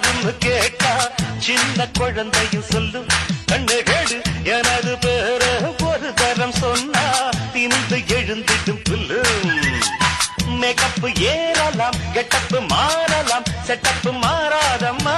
யாருன்னு கேட்டா சின்ன குழந்தையும் சொல்லும் கண்ணு கேடு எனது பேர ஒரு தரம் சொன்னா திணிந்து எழுந்திடும் புல்லு மேக்கப் ஏறலாம் கெட்டப்பு மாறலாம் செட்டப்பு மாறாதம்மா